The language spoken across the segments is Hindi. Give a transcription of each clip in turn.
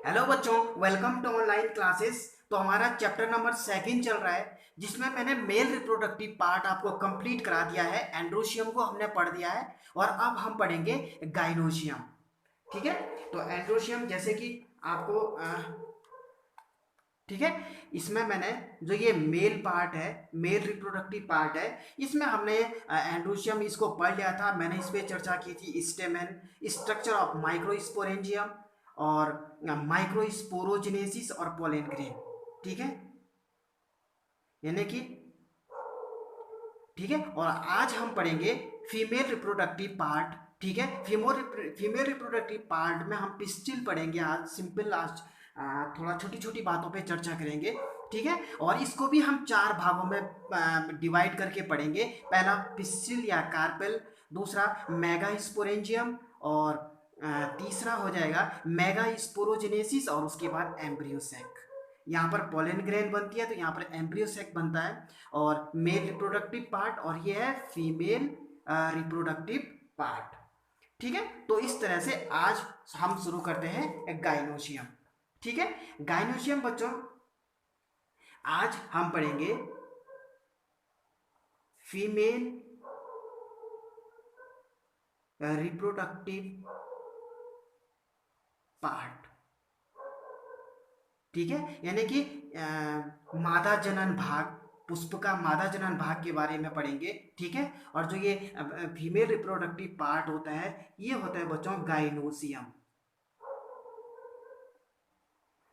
हेलो बच्चों, वेलकम टू ऑनलाइन क्लासेस। तो हमारा चैप्टर नंबर सेकंड चल रहा है, जिसमें मैंने मेल रिप्रोडक्टिव पार्ट आपको कंप्लीट करा दिया है। एंड्रोशियम को हमने पढ़ दिया है और अब हम पढ़ेंगे गाइनोशियम। ठीक है। तो एंड्रोशियम जैसे कि आपको ठीक है, इसमें मैंने जो ये मेल पार्ट है, मेल रिप्रोडक्टिव पार्ट है, इसमें हमने एंड्रोशियम इसको पढ़ लिया था। मैंने इस पे चर्चा की थी, स्टेमेन, स्ट्रक्चर ऑफ माइक्रोस्पोरेंजियम और माइक्रोस्पोरोजेनेसिस और पोलन ग्रेन। ठीक है, यानी कि ठीक है। और आज हम पढ़ेंगे फीमेल रिप्रोडक्टिव पार्ट। ठीक है, फीमेल रिप्रोडक्टिव पार्ट में हम पिस्टिल पढ़ेंगे आज। सिंपल आज थोड़ा छोटी छोटी बातों पे चर्चा करेंगे। ठीक है, और इसको भी हम चार भागों में डिवाइड करके पढ़ेंगे। पहला पिस्टिल या कार्पेल, दूसरा मेगा स्पोरेंजियम और तीसरा हो जाएगा मेगा स्पोरोजेनेसिस और उसके बाद एम्ब्रियोसेक। यहाँ पर पोलन ग्रेन बनती है तो यहाँ पर एम्ब्रियोसेक बनता है। और मेल रिप्रोडक्टिव पार्ट और ये है फीमेल रिप्रोडक्टिव पार्ट। ठीक है, तो इस तरह से आज हम शुरू करते हैं गाइनोशियम। ठीक है, गाइनोशियम बच्चों आज हम पढ़ेंगे फीमेल रिप्रोडक्टिव पार्ट। ठीक है, यानी कि मादा जनन भाग, पुष्प का मादा जनन भाग के बारे में पढ़ेंगे। ठीक है, और जो ये फीमेल रिप्रोडक्टिव पार्ट होता है, ये होता है बच्चों गाइनोसियम।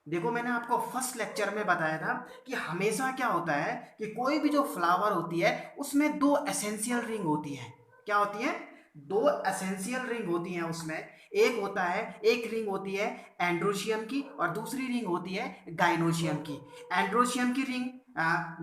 देखो, मैंने आपको फर्स्ट लेक्चर में बताया था कि हमेशा क्या होता है कि कोई भी जो फ्लावर होती है उसमें दो एसेंशियल रिंग होती है। क्या होती है? दो एसेंशियल रिंग होती हैं उसमें। एक रिंग होती है एंड्रोशियम की और दूसरी रिंग होती है गाइनोशियम की। एंड्रोशियम की रिंग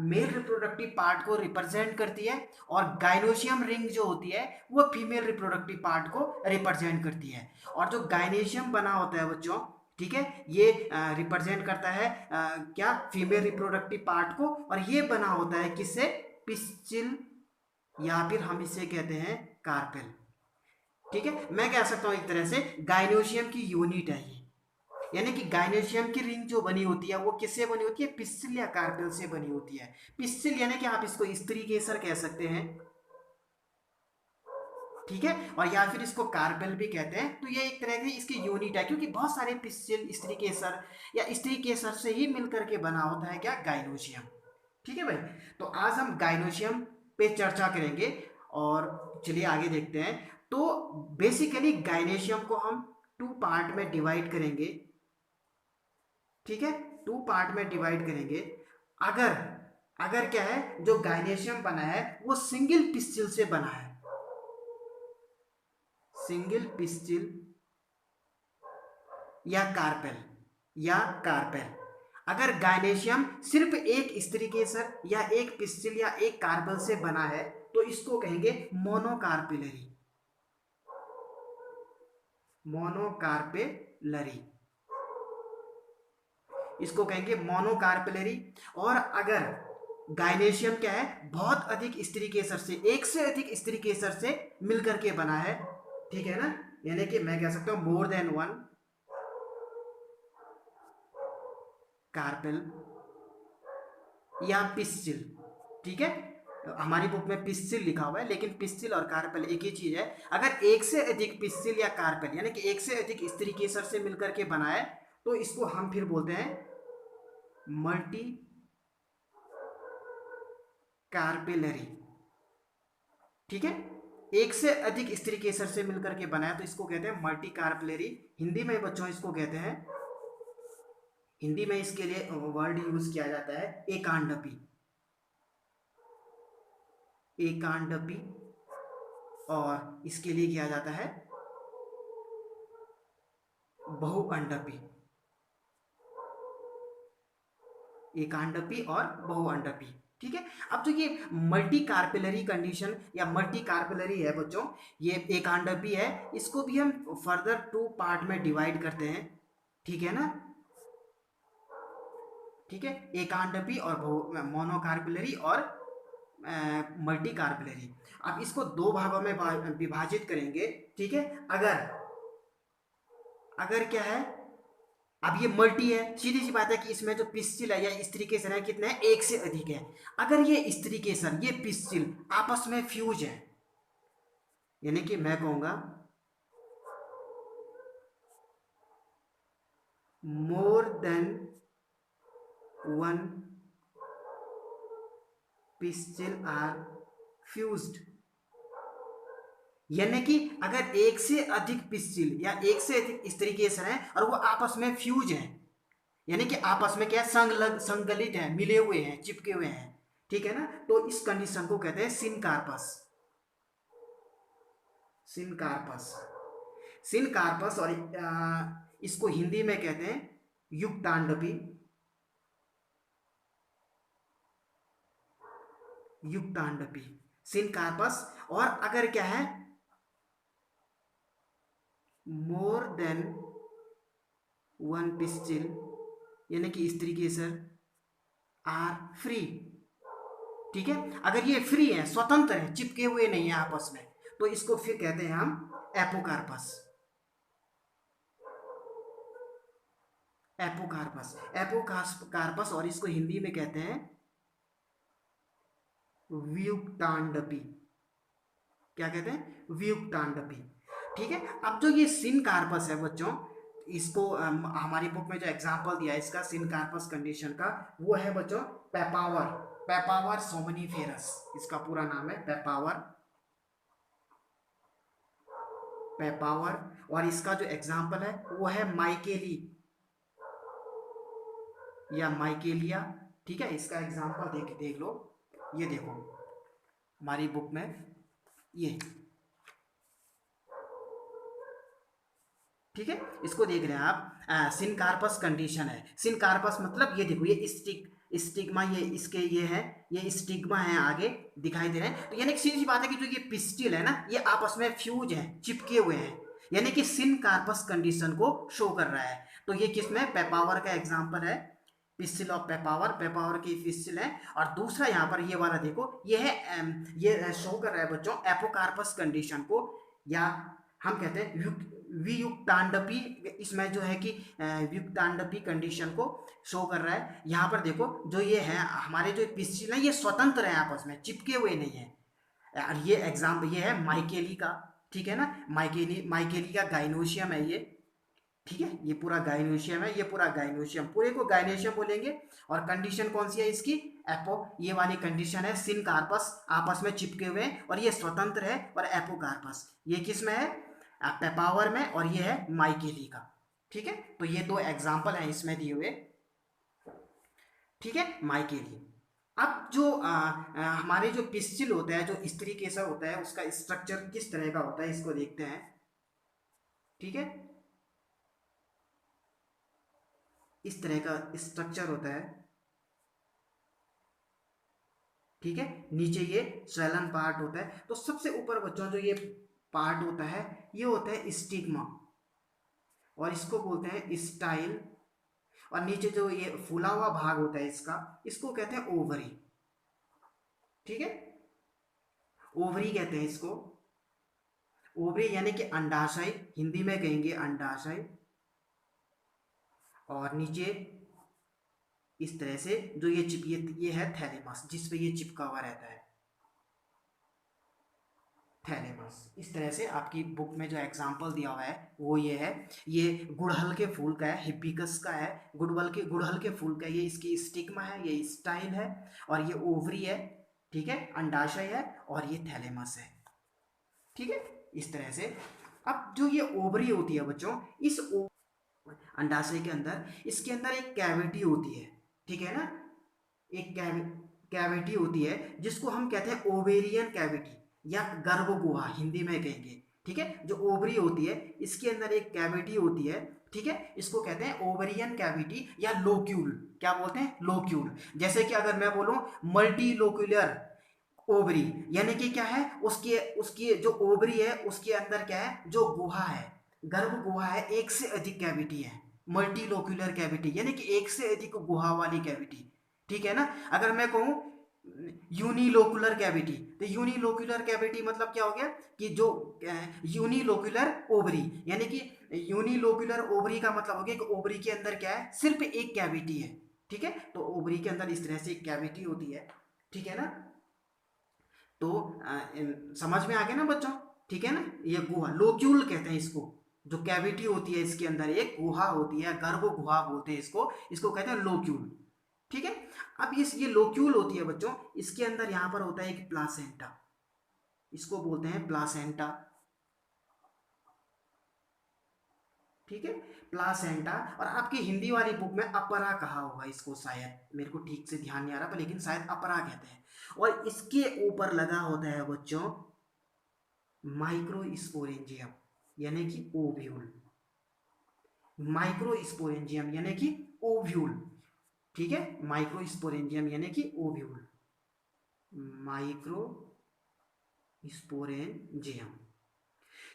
मेल रिप्रोडक्टिव पार्ट को रिप्रेजेंट करती है और गाइनोशियम रिंग जो होती है वो फीमेल रिप्रोडक्टिव पार्ट को रिप्रेजेंट करती है। और जो गाइनेशियम बना होता है बच्चों, ठीक है, ये रिप्रेजेंट करता है क्या, फीमेल रिप्रोडक्टिव पार्ट को। और ये बना होता है किससे? पिस्टिल, या फिर हम इसे कहते हैं कार्पेल। ठीक है, मैं कह सकता हूं एक तरह से गाइनोशियम की यूनिट है ये। यानी कि गाइनोशियम की रिंग जो बनी होती है वो किससे बनी होती है? पिस्टिल या कार्पेल से बनी होती है। पिस्टिल यानी कि आप इसको स्त्री केसर कह सकते हैं। ठीक है, और या फिर इसको कार्पेल भी कहते हैं। तो ये एक तरह की इसकी यूनिट है, क्योंकि बहुत सारे पिस्टिल स्त्री केसर या स्त्री केसर से ही मिलकर के बना होता है क्या, गाइनोशियम। ठीक है भाई, तो आज हम गाइनोशियम पे चर्चा करेंगे और चलिए आगे देखते हैं। तो बेसिकली गाइनेशियम को हम टू पार्ट में डिवाइड करेंगे। ठीक है, टू पार्ट में डिवाइड करेंगे। अगर अगर क्या है, जो गाइनेशियम बना है वो सिंगल पिस्टिल से बना है, सिंगल पिस्टिल या कार्पेल, या कार्पेल। अगर गाइनेशियम सिर्फ एक स्त्री केसर या एक पिस्टिल या एक कार्पेल से बना है तो इसको कहेंगे मोनोकार्पिलरी, मोनोकार्पेलरी, इसको कहेंगे मोनोकार्पिलरी। और अगर गाइनेशियम क्या है, बहुत अधिक स्त्री केसर से, एक से अधिक स्त्री केसर से मिलकर के बना है। ठीक है ना, यानी कि मैं कह सकता हूं मोर देन वन कार्पेल या पिस्टिल। ठीक है, हमारी बुक में पिस्टिल लिखा हुआ है, लेकिन पिस्टिल और कार्पेल एक ही चीज है। अगर एक से अधिक पिस्टिल या कार्पेल यानी कि एक से अधिक स्त्री केसर से मिलकर के बना है तो इसको हम फिर बोलते हैं मल्टी कार्पेलरी। ठीक है, एक से अधिक स्त्री केसर से मिलकर के बना है तो इसको कहते हैं मल्टी कार्पेलरी। हिंदी में बच्चों इसको कहते हैं, हिंदी में इसके लिए वर्ड यूज किया जाता है एकांडपी, एकांडपी। और इसके लिए किया जाता है बहुअंडपी, एकांडपी और बहुअंडपी। ठीक है, अब जो ये मल्टी कार्पेलरी कंडीशन या मल्टी कार्पेलरी है बच्चों, ये एकांडपी है, इसको भी हम फर्दर टू पार्ट में डिवाइड करते हैं। ठीक है ना, ठीक है, एकांडपी और मोनोकार्पिलरी और मल्टी कार्पिलरी। अब इसको दो भागों में विभाजित करेंगे। ठीक है, अगर अगर क्या है, अब ये मल्टी है, सीधी सी बात है कि इसमें जो पिस्टिल है या स्त्रीकेसर है कितने हैं, एक से अधिक है। अगर ये स्त्रीकेसर ये पिस्टिल आपस में फ्यूज है, यानी कि मैं कहूंगा more than one pistil are fused, यानी कि अगर एक से अधिक पिस्टिल या एक से अधिक स्त्रीकेसर है और वो आपस में फ्यूज है, यानी कि आपस में क्या संगलित है, मिले हुए हैं, चिपके हुए हैं, ठीक है ना, तो इस कंडीशन को कहते हैं सिनकार्पस। सिनकार्पस सिनकार्पस और इसको हिंदी में कहते हैं युक्तांडपी। युक्तांडपी सिनकार्पस। और अगर क्या है मोर देन वन पिस्टिल, यानी कि स्त्रीकेसर आर फ्री, ठीक है, अगर ये फ्री है, स्वतंत्र है, चिपके हुए नहीं है आपस में, तो इसको फिर कहते हैं हम एपोकार्पस। एपोकार्पस एपोकार्पस और इसको हिंदी में कहते हैं व्युक्तांडपी। क्या कहते हैं, व्युक्तांडपी, ठीक है। अब जो ये सिनकार्पस है बच्चों, इसको हमारी बुक में जो एग्जांपल दिया है इसका सिनकार्पस कंडीशन का, वो है बच्चों पेपावर। पेपावर सोमनीफेरस इसका पूरा नाम है, पेपावर। पेपावर। और इसका जो एग्जांपल है वो है माइकेली या माइकेलिया, ठीक है। इसका एग्जांपल देख लो, ये देखो हमारी बुक में ये, ठीक है, इसको देख रहे हैं आप, सिनकार्पस कंडीशन है। सिनकार्पस मतलब ये देखो, ये स्टिग्मा, ये इसके ये है, ये स्टिग्मा है आगे दिखाई दे रहे हैं, तो यानी कि सीधी सी बात है कि जो ये पिस्टिल है ना, ये आपस में फ्यूज है, चिपके हुए हैं, यानी कि सिनकार्पस कंडीशन को शो कर रहा है। तो ये किसमें, पेपावर का एग्जाम्पल है, पिस्टिल ऑफ पेपावर, पेपावर की पिस्टिल है। और दूसरा यहाँ पर ये वाला देखो, ये है ये शो कर रहा है बच्चों एपोकार्पस कंडीशन को, या हम कहते हैं वियुक्तांडपी, इसमें जो है कि वियुक्तांडपी कंडीशन को शो कर रहा है। यहाँ पर देखो जो ये है हमारे जो पिस्टिल है, ये स्वतंत्र है, आपस में चिपके हुए नहीं है। और ये एग्जाम्पल ये है माइकेली का, ठीक है ना, माइकेली का गाइनोशियम है ये, ठीक है, ये पूरा गाइनोशियम है, ये पूरा गाइनोशियम, पूरे को गाइनोशियम बोलेंगे। और कंडीशन कौन सी है इसकी, एपो, ये वाली कंडीशन है, सिनकार्पस आपस में चिपके हुए हैं और ये स्वतंत्र है। और एपोकार्पस ये किस में है, पेपावर में, और ये है माइकेली का, ठीक है। तो ये दो एग्जाम्पल हैं इसमें दिए हुए, ठीक है, माइकेली। अब जो हमारे जो पिस्टिल होता है, जो स्त्री केसर होता है, उसका स्ट्रक्चर किस तरह का होता है इसको देखते हैं, ठीक है। इस तरह का स्ट्रक्चर होता है, ठीक है। नीचे ये स्वेलन पार्ट होता है। तो सबसे ऊपर बच्चों जो ये पार्ट होता है, ये होता है स्टिग्मा, और इसको बोलते हैं स्टाइल। और नीचे जो ये फूला हुआ भाग होता है इसका, इसको कहते हैं ओवरी, ठीक है, ओवरी कहते हैं इसको। ओवरी यानी कि अंडाशय, हिंदी में कहेंगे अंडाशय। और नीचे इस तरह से जो ये है थैलेमस, जिस पे ये चिपका हुआ रहता है, थैलेमस। इस तरह से आपकी बुक में जो एग्जाम्पल दिया हुआ है वो ये है, ये गुड़हल के फूल का है, हिबिस्कस का है, गुड़हल के फूल का, ये इसकी स्टिग्मा है, ये स्टाइल है, और ये ओवरी है, ठीक है, अंडाशय है, और ये थैलेमस है, ठीक है, इस तरह से। अब जो ये ओवरी होती है बच्चों, इस अंडाशय के अंदर, इसके अंदर एक कैविटी होती है, ठीक है ना, एक कैविटी होती है जिसको हम कहते हैं ओवेरियन कैविटी या गर्भ गुहा हिंदी में कहेंगे, ठीक है। जो ओवरी होती है इसके अंदर एक कैविटी होती है, ठीक है, इसको कहते हैं ओवेरियन कैविटी या लोक्यूल। क्या बोलते हैं, लोक्यूल। जैसे कि अगर मैं बोलूं मल्टी लोक्यूलर ओवरी, यानी कि क्या है, उसकी उसकी जो ओवरी है उसके अंदर क्या है, जो गुहा है, गर्भ गुहा है, एक से अधिक कैविटी है, मल्टीलोक्यूलर कैविटी, यानी कि एक से अधिक गुहा वाली कैविटी, ठीक है ना। अगर मैं कहूं यूनिलोकुलर कैविटी। तो यूनिलोकुलर कैविटी मतलब क्या हो गया कि जो यूनिलोकुलर ओवरी, यानी कि यूनिलोकुलर ओवरी का मतलब हो गया कि ओवरी के अंदर क्या है, सिर्फ एक कैविटी है। ठीक है, तो ओवरी के अंदर इस तरह से एक कैविटी होती है। ठीक है ना, तो समझ में आ गया ना बच्चों? ठीक है ना, ये गुहा लोक्यूल कहते हैं इसको, जो कैविटी होती है इसके अंदर एक गुहा होती है, गर्भ गुहा बोलते हैं इसको, इसको कहते हैं लोक्यूल। ठीक है, अब ये लोक्यूल होती है बच्चों, इसके अंदर यहां पर होता है एक प्लासेंटा, इसको बोलते हैं प्लासेंटा। ठीक है, प्लासेंटा। और आपकी हिंदी वाली बुक में अपरा कहा होगा इसको, शायद मेरे को ठीक से ध्यान नहीं आ रहा पर लेकिन शायद अपरा कहते हैं। और इसके ऊपर लगा होता है बच्चों माइक्रोस्पोरेंजियम, यानी कि ओव्यूल। माइक्रोस्पोरेंजियम यानी कि ओव्यूल। ठीक है, माइक्रोस्पोरेंजियम यानी कि ओव्यूल, माइक्रोस्पोरेंजियम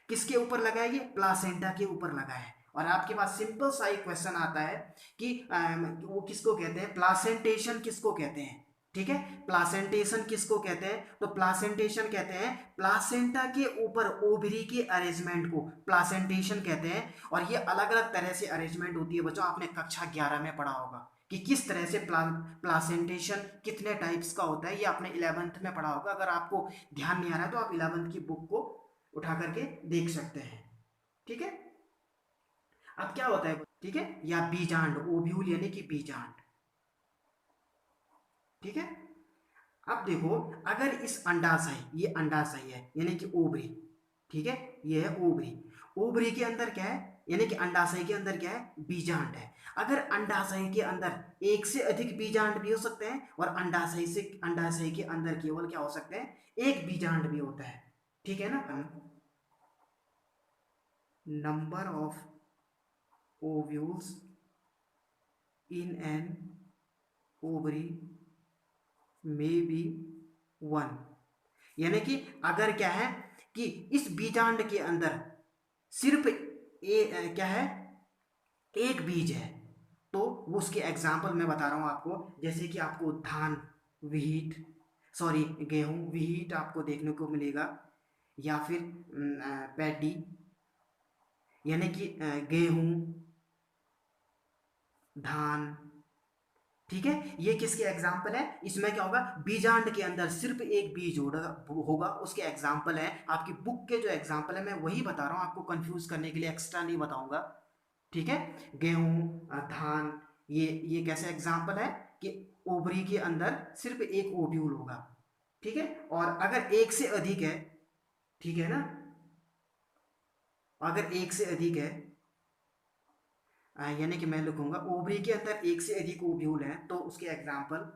किसके ऊपर लगा है? ये प्लासेंटा के ऊपर लगा है। और आपके पास सिंपल सा एक क्वेश्चन आता है कि वो किसको कहते हैं, प्लासेंटेशन किसको कहते हैं? ठीक है, प्लासेंटेशन किसको कहते हैं? तो प्लासेंटेशन कहते हैं प्लासेंटा के ऊपर ओवरी के अरेंजमेंट को प्लासेंटेशन कहते हैं। और ये अलग अलग तरह से अरेंजमेंट होती है बच्चों, आपने कक्षा 11 में पढ़ा होगा कि किस तरह से प्लासेंटेशन कितने टाइप्स का होता है, ये आपने 11th में पढ़ा होगा। अगर आपको ध्यान नहीं आ रहा है तो आप 11th की बुक को उठा करके देख सकते हैं। ठीक है, अब क्या होता है? ठीक है, या बीजांड, ओव्यूल यानी कि बीजांड। ठीक है, अब देखो, अगर इस अंडाशय, ये अंडाशय है यानी कि ओवरी। ठीक है, ये है ओवरी। ओवरी के अंदर क्या है, यानी कि अंडाशय के अंदर क्या है, बीजांड है। अगर अंडाशय के अंदर एक से अधिक बीजांड भी हो सकते हैं और अंडाशय के अंदर केवल क्या हो सकते हैं, एक बीजांड भी होता है। ठीक है ना, number of ovules in an ovary may be 1, यानी कि अगर क्या है कि इस बीजांड के अंदर सिर्फ क्या है, एक बीज है, तो वो उसके एग्जाम्पल मैं बता रहा हूं आपको। जैसे कि आपको धान, व्हीट, सॉरी गेहूं, व्हीट आपको देखने को मिलेगा, या फिर पैडी यानी कि गेहूं, धान। ठीक है, ये किसके एग्जाम्पल है? इसमें क्या होगा, बीजांड के अंदर सिर्फ एक बीज होगा, उसके एग्जाम्पल है। आपकी बुक के जो एग्जाम्पल है मैं वही बता रहा हूँ, आपको कंफ्यूज करने के लिए एक्स्ट्रा नहीं बताऊंगा। ठीक है, गेहूं, धान, ये कैसे एग्जाम्पल है कि ओवरी के अंदर सिर्फ एक ओव्यूल होगा। ठीक है, और अगर एक से अधिक है, ठीक है ना, अगर एक से अधिक है, यानी कि मैं लिखूंगा ओवरी के अंदर एक से अधिक ओव्यूल है, तो उसके एग्जाम्पल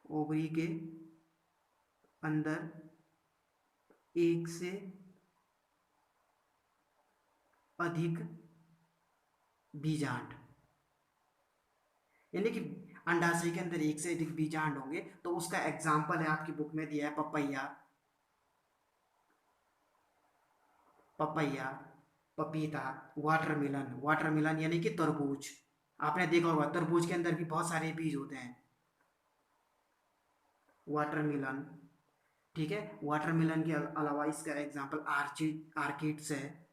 ओवरी के अंदर एक से अधिक बीजांड, यानी कि अंडाशय के अंदर एक से अधिक बीजांड होंगे, तो उसका एग्जाम्पल है आपकी बुक में दिया है पपैया, पपैया, पपीता, वाटरमेलन। वाटरमेलन यानी कि तरबूज, आपने देखा होगा तरबूज के अंदर भी बहुत सारे बीज होते हैं, वाटरमेलन। ठीक है, वाटरमेलन के अलावा इसका एग्जाम्पल आर्किड्स है।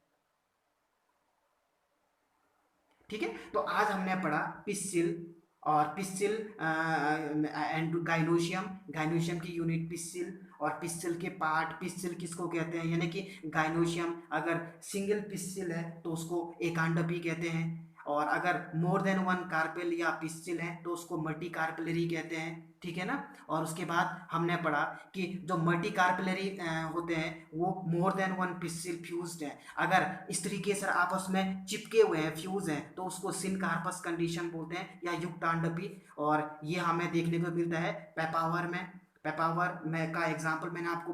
ठीक है, तो आज हमने पढ़ा पिस्सिल, और पिस्सिल एंड गाइनोशियम, गाइनोशियम की यूनिट पिस्सिल, और पिस्सिल के पार्ट, पिस्सिल किसको कहते हैं, यानी कि गाइनोशियम अगर सिंगल पिस्सिल है तो उसको एकांडपी कहते हैं, और अगर मोर देन वन कार्पेल या पिस्सिल है तो उसको मल्टी कार्पेलरी कहते हैं। ठीक है ना, और उसके बाद हमने पढ़ा कि जो मल्टी कार्पेलरी होते हैं वो मोर देन वन पिस्सिल फ्यूज्ड है। अगर इस तरीके से आपस में चिपके हुए हैं, फ्यूज हैं, तो उसको सिनकार्पस कंडीशन बोलते हैं या युक्तांडपी। और ये हमें देखने को मिलता है पेपावर में। पेपावर में का एग्जाम्पल मैंने आपको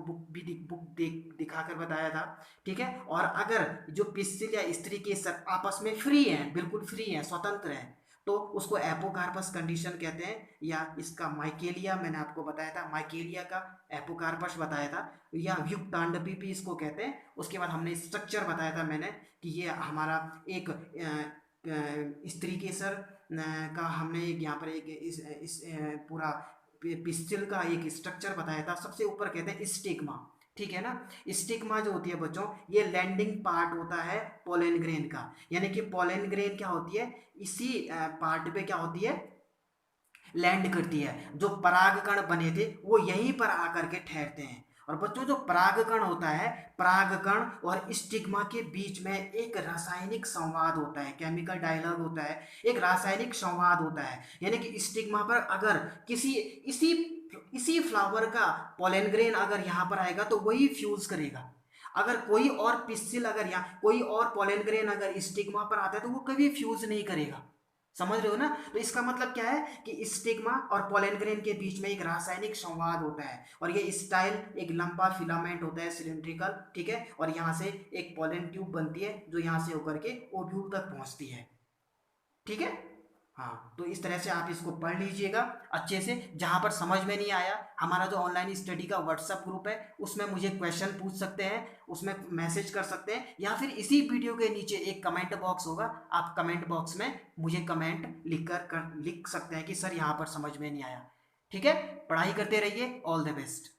दिखाकर बताया था। ठीक है, और अगर जो पिस्सिल या इस तरीके से आपस में फ्री हैं, बिल्कुल फ्री हैं, स्वतंत्र हैं, तो उसको एपोकार्पस कंडीशन कहते हैं। या इसका माइकेलिया मैंने आपको बताया था, माइकेलिया का एपोकार्पस बताया था, या युक्तांडपी भी इसको कहते हैं। उसके बाद हमने स्ट्रक्चर बताया था मैंने कि ये हमारा एक इस तरीके सर का हमने एक यहाँ पर एक इस पूरा पिस्टिल का एक स्ट्रक्चर बताया था। सबसे ऊपर कहते हैं स्टिग्मा, ठीक है ना। स्टिग्मा जो होती है बच्चों, ये लैंडिंग पार्ट होता है पोलन ग्रेन का, यानी कि पोलन ग्रेन क्या होती है, इसी पार्ट पे क्या होती है, लैंड करती है। जो परागकण बने थे वो यहीं पर आकर के ठहरते हैं। और बच्चों जो परागकण होता है, परागकण और स्टिग्मा के बीच में एक रासायनिक संवाद होता है, केमिकल डायलॉग होता है, एक रासायनिक संवाद होता है। यानी कि स्टिग्मा पर अगर किसी इसी इसी फ्लावर का पोलन ग्रेन अगर यहाँ पर आएगा तो वही फ्यूज करेगा। अगर कोई और पिस्सिल, अगर यहाँ कोई और पोलन ग्रेन अगर स्टिग्मा पर आता है तो वो कभी फ्यूज नहीं करेगा। समझ रहे हो ना। तो इसका मतलब क्या है कि स्टिग्मा और पोलन ग्रेन के बीच में एक रासायनिक संवाद होता है, और ये स्टाइल एक लंबा फिलामेंट होता है सिलिंड्रिकल, ठीक है। और यहाँ से एक पोलन ट्यूब बनती है जो यहाँ से होकर के ओव्यूल तक पहुँचती है, ठीक है। हाँ, तो इस तरह से आप इसको पढ़ लीजिएगा अच्छे से। जहाँ पर समझ में नहीं आया, हमारा जो ऑनलाइन स्टडी का व्हाट्सएप ग्रुप है उसमें मुझे क्वेश्चन पूछ सकते हैं, उसमें मैसेज कर सकते हैं, या फिर इसी वीडियो के नीचे एक कमेंट बॉक्स होगा, आप कमेंट बॉक्स में मुझे कमेंट लिख सकते हैं कि सर यहाँ पर समझ में नहीं आया, ठीक है। पढ़ाई करते रहिए, ऑल द बेस्ट।